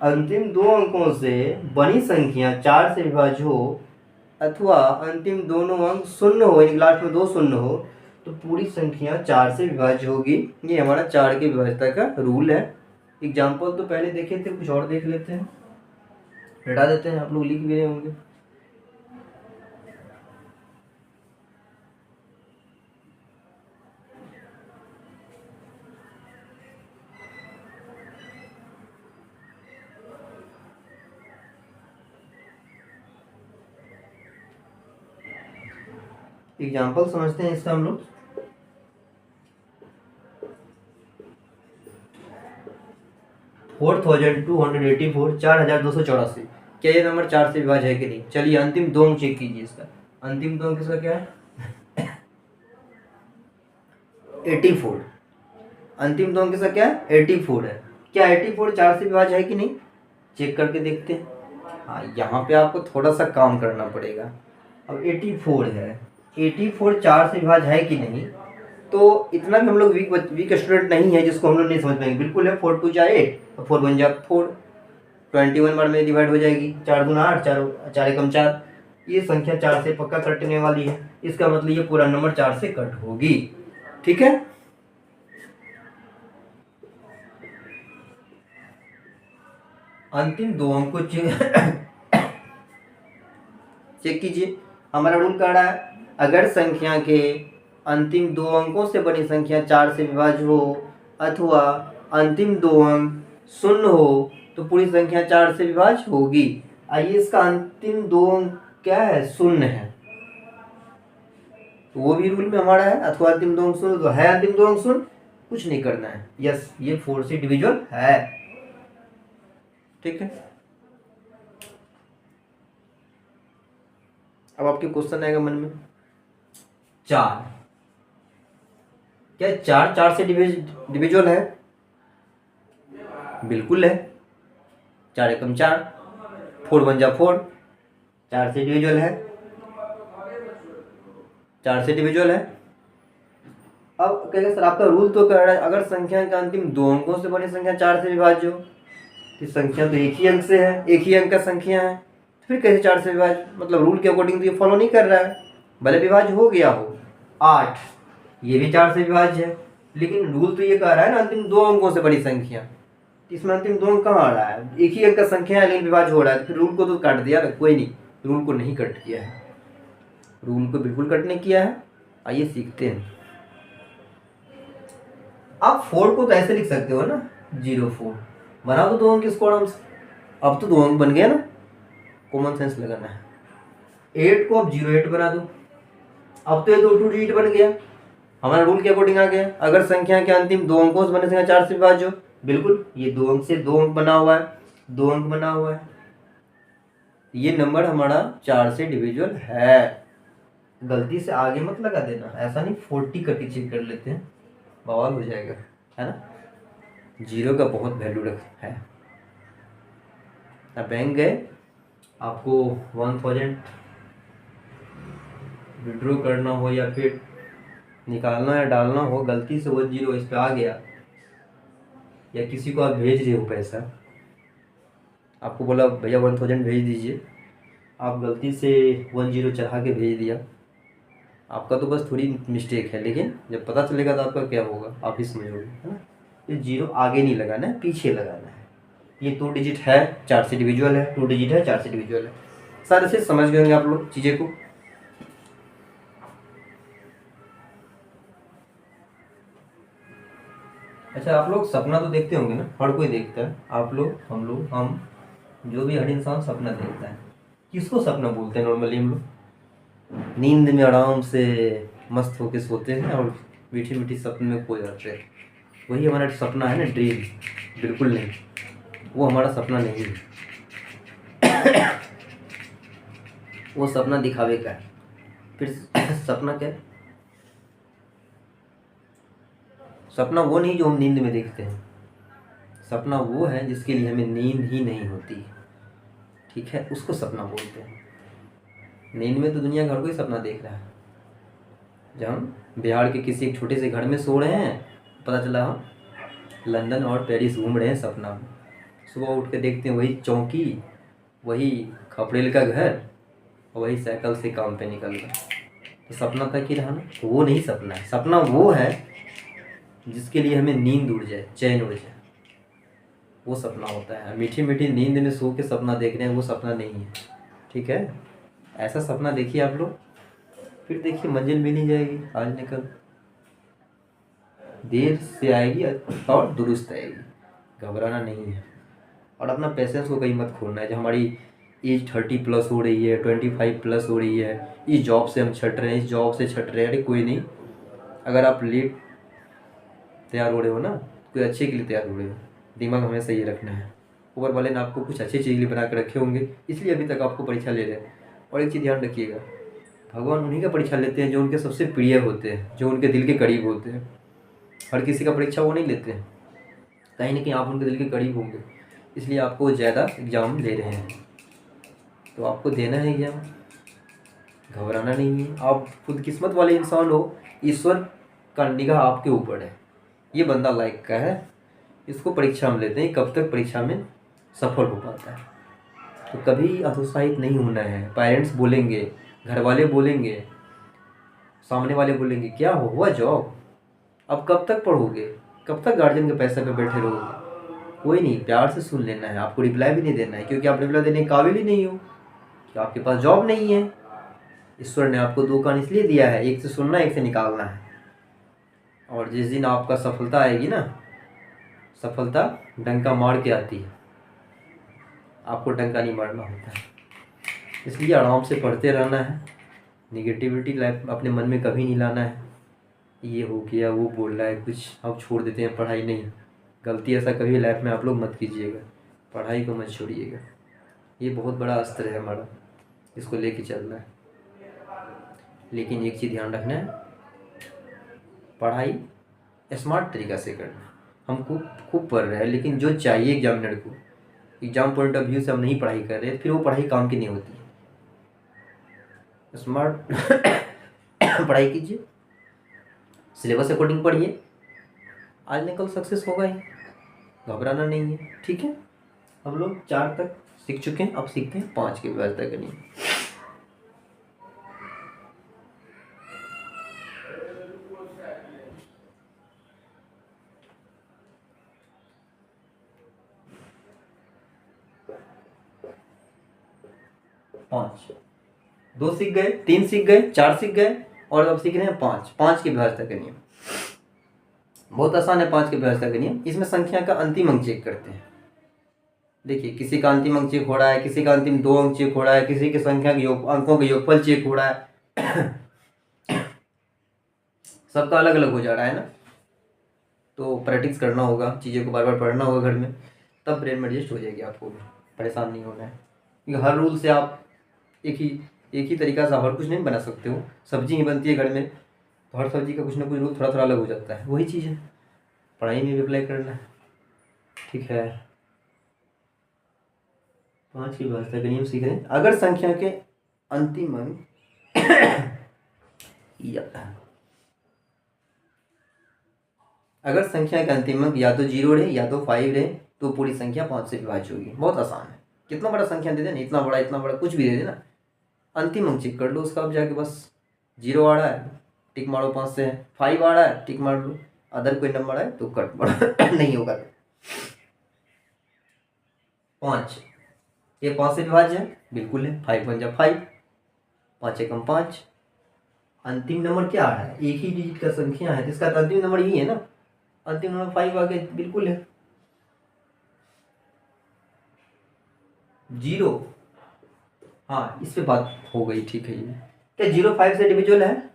[SPEAKER 1] अंतिम 2 अंकों से बड़ी संख्या 4 से विभाज्य हो अथवा अंतिम दोनों अंक शून्य हो, यानी लास्ट में 2 शून्य हो, तो पूरी संख्या 4 से विभाज्य होगी। ये हमारा 4 की विभाज्यता का रूल है। एग्जाम्पल तो पहले देखे थे, कुछ और देख लेते हैं, हटा देते हैं, आप लोग लिख भी रहे होंगे। एग्जाम्पल समझते हैं इसका हम लोग। $4,284, 4,284। क्या ये नंबर 4 से विभाज्य है कि नहीं? चलिए अंतिम 2 अंक चेक कीजिए इसका। अंतिम 2 अंक इसका क्या है? 84। अंतिम 2 अंक इसका क्या है? 84 है। क्या 84 4 से विभाज्य है कि नहीं? चेक करके देखते हैं। हाँ, यहाँ पे आपको थोड़ा सा काम करना पड़ेगा। अब 84 है, 84 4 से विभाज्य है कि नहीं? तो इतना भी हम लोग वीक स्टूडेंट नहीं है जिसको हम लोग नहीं समझ पाएंगे। बिल्कुल है, 4 2 जा 8, 4 1 जा 4, 21 बार में डिवाइड हो जाएगी। 4 दूना 8, 4 एकम 4। ये संख्या 4 से पक्का कटने वाली है। इसका मतलब ये पूरा नंबर 4 से कट होगी। ठीक है, अंतिम 2 अंक को चेक कीजिए। हमारा रूल कह रहा है अगर संख्या के अंतिम 2 अंकों से बड़ी संख्या 4 से विभाज्य हो अथवा अंतिम 2 अंक शून्य हो तो पूरी संख्या 4 से विभाज्य होगी। आइए, इसका अंतिम 2 अंक क्या है? शून्य है, तो वो भी रूल में हमारा है। अथवा अंतिम 2 अंक शून्य तो है, अंतिम 2 अंक शून्य, कुछ नहीं करना है। यस, ये 4 से डिविजिबल है। ठीक है, अब आपके क्वेश्चन आएगा मन में, 4 क्या 4 से डिविजिबल है? बिल्कुल है। 4 एकम 4, 4 1 जा 4, 4 से डिविजिबल है, 4 से डिविजिबल है। अब कहेगा सर आपका रूल तो कह रहा है अगर संख्या के अंतिम 2 अंकों से बड़ी संख्या 4 से विभाज्य हो, तो संख्या तो एक ही अंक से है, एक ही अंक का संख्या है, फिर कैसे 4 से विभाज्य? मतलब रूल के अकॉर्डिंग तो ये फॉलो नहीं कर रहा है। भले विभाज्य हो गया हो 8, ये भी 4 से विभाज्य है। लेकिन रूल तो ये कह रहा है ना अंतिम 2 अंकों से बड़ी संख्या, इसमें अंतिम 2 अंक कहाँ आ रहा है, एक ही अंक का संख्या है लेकिन विभाज्य हो रहा है, तो फिर रूल को तो काट दिया ना। कोई नहीं, रूल को नहीं कट किया है, रूल को बिल्कुल कट नहीं किया है। आइए सीखते हैं। आप 4 को तो ऐसे लिख सकते हो ना, 04 बना दो 2 अंक इसको आराम से। अब तो 2 अंक बन गया ना, कॉमन सेंस लगाना है। 8 को अब 08 बना दो, अब तो ये 2 डिजिट बन गया, हमारा रूल के अकॉर्डिंग आ गया। अगर संख्या के अंतिम 2 अंकों से बने संख्या 4 से विभाज्य हो, बिल्कुल ये 2 अंक से 2 अंक बना हुआ है, 2 अंक बना हुआ है, ये नंबर हमारा 4 से डिविजिबल है। गलती से आगे मत लगा देना, ऐसा नहीं 40 करके चेक कर लेते हैं, बवाल हो जाएगा, है ना। 0 का बहुत वैल्यू है। अब बैंक गए, आपको 1000 विड्रॉ करना हो या फिर निकालना या डालना हो, गलती से वो 0 इस पे आ गया, या किसी को आप भेज रहे हो पैसा, आपको बोला भैया 1000 भेज दीजिए, आप गलती से 10 चढ़ा के भेज दिया, आपका तो बस थोड़ी मिस्टेक है, लेकिन जब पता चलेगा तो आपका क्या होगा आप ही समझोगे, है ना। ये 0 आगे नहीं लगाना है, पीछे लगाना है। ये 2 डिजिट है, 4 से डिविजुअल है, 2 डिजिट है, 4 से डिविजुअल है। सारे से समझ गए होंगे आप लोग चीज़ें को। अच्छा, आप लोग सपना तो देखते होंगे ना, हर कोई देखता है, आप लोग, हम लोग, हम जो भी हर इंसान सपना देखता है। किसको सपना बोलते हैं नॉर्मली हम लोग? नींद में आराम से मस्त होके सोते हैं और मीठी मीठी सपने में खो जाते हैं, वही हमारा सपना है ना, ड्रीम। बिल्कुल नहीं, वो हमारा सपना नहीं है। वो सपना दिखावे का है। फिर सपना क्या है? सपना वो नहीं जो हम नींद में देखते हैं, सपना वो है जिसके लिए हमें नींद ही नहीं होती, ठीक है, उसको सपना बोलते हैं। नींद में तो दुनिया भर को ही सपना देख रहा है। जब हम बिहार के किसी एक छोटे से घर में सो रहे हैं, पता चला हम लंदन और पेरिस घूम रहे हैं सपना में। सुबह उठ के देखते हैं वही चौकी, वही खपड़ेल का घर, वही साइकिल से काम पे निकल रहा। तो सपना तक ही रहा ना, तो वो नहीं सपना है। सपना वो है जिसके लिए हमें नींद उड़ जाए, चैन उड़ जाए, वो सपना होता है। मीठी मीठी नींद में सो के सपना देख रहे हैं, वो सपना नहीं है, ठीक है। ऐसा सपना देखिए आप लोग, फिर देखिए मंजिल मिल ही जाएगी आज निकल। देर से आएगी और दुरुस्त आएगी, घबराना नहीं है। और अपना पेशेंस को कहीं मत खोना है। जब हमारी एज 30+ हो रही है, 25+ हो रही है, इस जॉब से हम छट रहे हैं, इस जॉब से छट रहे हैं, अरे कोई नहीं, अगर आप लेट तैयार हो रहे हो ना, कोई अच्छे के लिए तैयार हो रहे हो। दिमाग हमेशा ये रखना है, ऊपर वाले ने आपको कुछ अच्छी चीज़ लिए बना कर रखे होंगे, इसलिए अभी तक आपको परीक्षा ले रहे हैं। और एक चीज़ ध्यान रखिएगा, भगवान उन्हीं का परीक्षा लेते हैं जो उनके सबसे प्रिय होते हैं, जो उनके दिल के करीब होते हैं। हर किसी का परीक्षा वो नहीं लेते हैं, कहीं ना कहीं आप उनके दिल के करीब होंगे, इसलिए आपको ज़्यादा एग्ज़ाम ले रहे हैं, तो आपको देना है एग्ज़ाम, घबराना नहीं है। आप खुद किस्मत वाले इंसान हो, ईश्वर का निगाह आपके ऊपर है, ये बंदा लायक का है, इसको परीक्षा में लेते हैं, कब तक परीक्षा में सफल हो पाता है। तो कभी हतोत्साहित नहीं होना है। पेरेंट्स बोलेंगे, घर वाले बोलेंगे, सामने वाले बोलेंगे क्या हुआ जॉब, अब कब तक पढ़ोगे, कब तक गार्जियन के पैसे पे बैठे रहोगे। कोई नहीं, प्यार से सुन लेना है, आपको रिप्लाई भी नहीं देना है, क्योंकि आप रिप्लाई देने के काबिल ही नहीं हो, कि आपके पास जॉब नहीं है। ईश्वर ने आपको 2 कान इसलिए दिया है, एक से सुनना, एक से निकालना है। और जिस दिन आपका सफलता आएगी ना, सफलता डंका मार के आती है, आपको डंका नहीं मारना होता है। इसलिए आराम से पढ़ते रहना है, निगेटिविटी लाइफ अपने मन में कभी नहीं लाना है। ये हो गया, वो बोल रहा है कुछ, अब छोड़ देते हैं पढ़ाई, नहीं, गलती ऐसा कभी लाइफ में आप लोग मत कीजिएगा, पढ़ाई को मत छोड़िएगा। ये बहुत बड़ा अस्त्र है हमारा, इसको लेके चलना है। लेकिन एक चीज़ ध्यान रखना है, पढ़ाई स्मार्ट तरीक़ा से करना है। हम खूब पढ़ रहे हैं, लेकिन जो चाहिए एग्जामिनर को, एग्जाम पॉइंट ऑफ व्यू से हम नहीं पढ़ाई कर रहे, फिर वो पढ़ाई काम की नहीं होती है। स्मार्ट पढ़ाई कीजिए, सिलेबस अकॉर्डिंग पढ़िए, आज न कल सक्सेस होगा ही, घबराना नहीं है, ठीक है। हम लोग 4 तक सीख चुके हैं, अब सीखते हैं 5 की व्यवस्था करनी है। 5, 2 सीख गए, 3 सीख गए, 4 सीख गए, और अब सीख रहे हैं 5। 5 की विभाज्यता का नियम बहुत आसान है। 5 की विभाज्यता का नियम, इसमें संख्या का अंतिम अंक चेक करते हैं। देखिए, किसी का अंतिम अंक चेक हो रहा है, किसी का अंतिम 2 अंक चेक हो रहा है, किसी की संख्या के अंकों का योगफल चेक हो रहा है। सबका अलग अलग हो जा रहा है ना। तो प्रैक्टिस करना होगा, चीज़ों को बार बार पढ़ना होगा घर में, तब ब्रेन में एडजस्ट हो जाएगी। आपको भी परेशान नहीं होना है, क्योंकि हर रूल से आप एक ही तरीका से हर कुछ नहीं बना सकते हो। सब्जी ही बनती है घर में, तो हर सब्जी का कुछ ना कुछ रूल थोड़ा थोड़ा अलग हो जाता है। वही चीज़ है, पढ़ाई में भी अप्लाई करना है। ठीक है, 5 की विभाज्यता का नियम सीख रहे हैं। अगर संख्या के अंतिम अंक अगर संख्या का अंतिम अंक या तो 0 रहे या तो 5 रहे, तो पूरी संख्या 5 से विभाज्य होगी। बहुत आसान है। कितना बड़ा संख्या दे देना, इतना बड़ा कुछ भी दे देना, अंतिम अंक चेक कर लो उसका। अब जाके बस 0 आ रहा है टिक मारो 5 से, 5 आ रहा है टिक मार लो, अदर कोई नंबर आए तो कट मारो। नहीं होगा। 5, ये 5 से विभाज्य है, बिल्कुल है। 5 1 जा 5, 5 एकम 5। अंतिम नंबर क्या आ रहा है, एक ही डिजिट का संख्या है, तो इसका अंतिम नंबर यही है ना। अंतिम नंबर 5 आ गया, बिल्कुल है। 0, हाँ इस पे बात हो गई। ठीक है, ये क्या 0 5 से डिविजिबल है?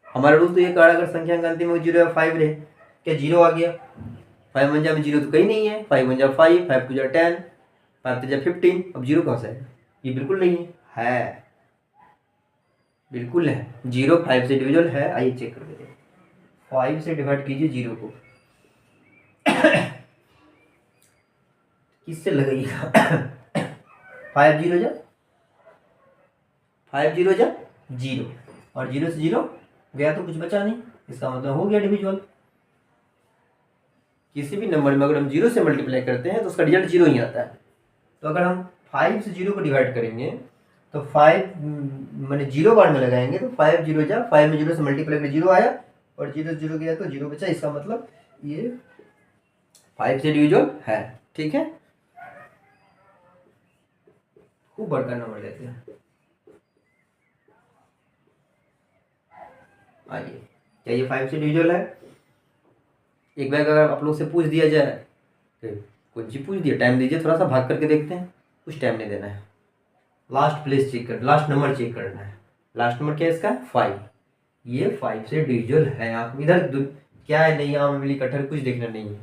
[SPEAKER 1] हमारा रूल तो ये कह रहा है अगर संख्या का अंतिम 0 या 5 रहे, क्या 0 आ गया? 5 1 जा में 0 तो कहीं नहीं है। 5 1 जा 5, 5 2 जा 10, 5 3 जा 15। अब 0 कहाँ से आएगा? ये बिल्कुल नहीं है, बिल्कुल है। 0 5 से डिविजिबल है। आइए चेक कर लेते हैं। 5 से डिवाइड कीजिए 0 को, किससे लगेगा? 5 0 जा 5 0 जा 0, और 0 से 0 गया तो कुछ बचा नहीं, इसका मतलब हो गया डिविजिबल। किसी भी नंबर में अगर हम 0 से मल्टीप्लाई करते हैं तो उसका रिजल्ट 0 ही आता है। तो अगर हम 5 से 0 को डिवाइड करेंगे तो 5 मैंने 0 बार में लगाएंगे, तो 5 0 जा 5 में 0 से मल्टीप्लाई करके 0 आया, और 0 0 गया तो 0 बचा। इसका मतलब ये 5 से डिविजिबल है। ठीक है, खूब बड़का नंबर लेते हैं। आइए, क्या ये 5 से डिविजिबल है? एक बार अगर आप लोग से पूछ दिया जाए, कुछ जी पूछ दिया, टाइम दीजिए थोड़ा सा, भाग करके देखते हैं। कुछ टाइम नहीं देना है, लास्ट प्लेस चेक कर, लास्ट नंबर चेक करना है। लास्ट नंबर क्या है इसका? 5। ये 5 से डिविजिबल है। आप इधर क्या है, नहीं आम इमली कटहल कुछ देखना नहीं है,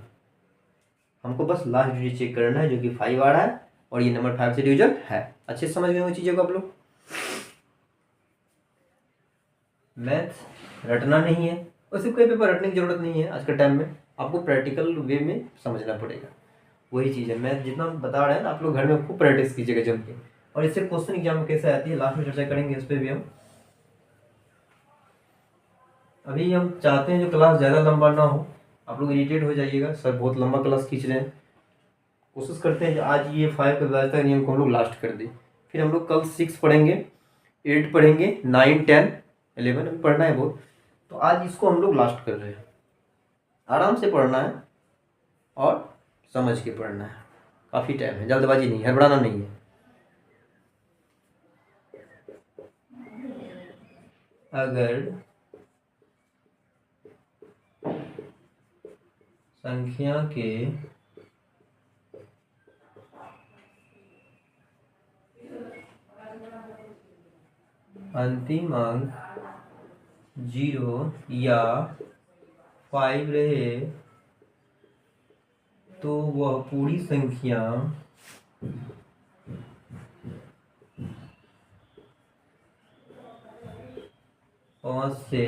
[SPEAKER 1] हमको बस लास्ट डिजिट चेक करना है जो कि 5 आ रहा है, और ये नंबर 5 से डिविजिबल है। अच्छे से समझ गए वो चीज़ों को आप लोग? मैथ रटना नहीं है, वैसे कोई पेपर रटने की जरूरत नहीं है आज के टाइम में, आपको प्रैक्टिकल वे में समझना पड़ेगा। वही चीज़ है, मैथ जितना बता रहे हैं ना, आप लोग घर में खूब प्रैक्टिस कीजिएगा जम के। और इससे क्वेश्चन एग्जाम में कैसे आती है लास्ट में चर्चा करेंगे, इस पर भी हम। अभी हम चाहते हैं जो क्लास ज़्यादा लंबा ना हो, आप लोग इरिटेट हो जाइएगा, सर बहुत लंबा क्लास खींच रहे हैं। कोशिश करते हैं कि आज ये 5 का विभाज्यता नियम को हम लोग लास्ट कर दें, फिर हम लोग कल 6 पढ़ेंगे, 8 पढ़ेंगे, 9 10 11 अभी पढ़ना है बहुत। तो आज इसको हम लोग लास्ट कर रहे हैं। आराम से पढ़ना है और समझ के पढ़ना है, काफ़ी टाइम है, जल्दबाजी नहीं, हड़बड़ाना नहीं है। अगर संख्या के अंतिम अंक 0 या 5 रहे, तो वह पूरी संख्या पाँच से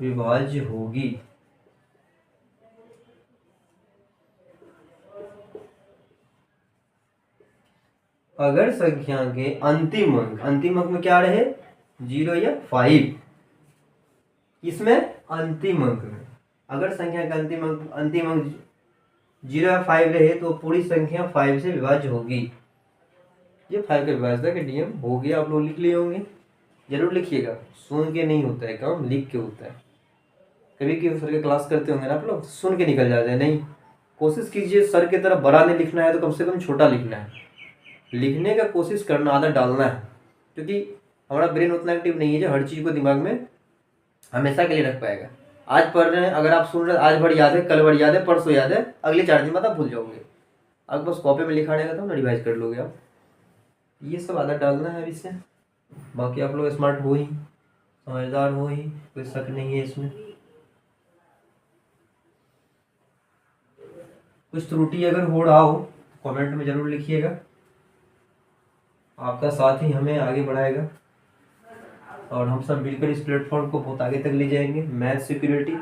[SPEAKER 1] विभाज्य होगी। अगर संख्या के अंतिम अंक में क्या रहे, 0 या 5, इसमें अंतिम अंक में अगर संख्या का अंतिम अंक 0 या 5 रहे, तो पूरी संख्या 5 से विभाज्य होगी। ये 5 के विभाज्यता के नियम हो गया, आप लोग लिख लिए होंगे। जरूर लिखिएगा, सुन के नहीं होता है काम, लिख के होता है। कभी कभी सर के क्लास करते होंगे ना आप लोग, सुन के निकल जाते हैं, नहीं, कोशिश कीजिए सर की तरह बड़ा नहीं लिखना है तो कम से कम छोटा लिखना है, लिखने का कोशिश करना, आदत डालना है। क्योंकि हमारा ब्रेन उतना एक्टिव नहीं है जो हर चीज़ को दिमाग में हमेशा के लिए रख पाएगा। आज पढ़ रहे हैं, अगर आप सुन रहे हैं, आज भर याद है, कल भर याद है, परसों याद है, अगले 4 दिन बाद आप भूल जाओगे। अब बस कॉपी में लिखा रहेगा तो ना रिवाइज कर लोगे आप। ये सब आदत डालना है अभी से। बाकी आप लोग स्मार्ट हो ही, समझदार हो ही, कोई शक नहीं है इसमें। कुछ त्रुटि अगर हो रहा हो कमेंट में ज़रूर लिखिएगा, आपका साथ ही हमें आगे बढ़ाएगा और हम सब मिलकर इस प्लेटफॉर्म को बहुत आगे तक ले जाएंगे। मैथ सिक्योरिटी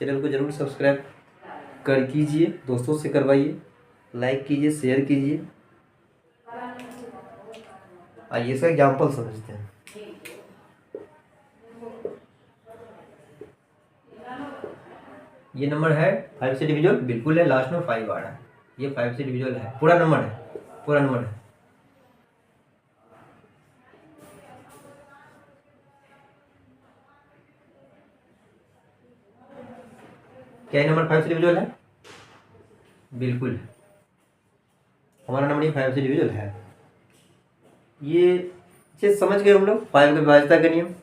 [SPEAKER 1] चैनल को ज़रूर सब्सक्राइब कर कीजिए, दोस्तों से करवाइए, लाइक कीजिए, शेयर कीजिए। आइए इसका एग्जाम्पल समझते हैं। ये नंबर है 5 से डिविजल, बिल्कुल है, लास्ट में 5 आ रहा है, ये 5 से डिविजल है, पूरा नंबर है, पूरा नंबर है। क्या ये नंबर 5 से डिविजल है? बिल्कुल है, हमारा नंबर ये 5 से डिविजल है। ये चीज़ समझ गए हम लोग, 5 की विभाज्यता का नियम।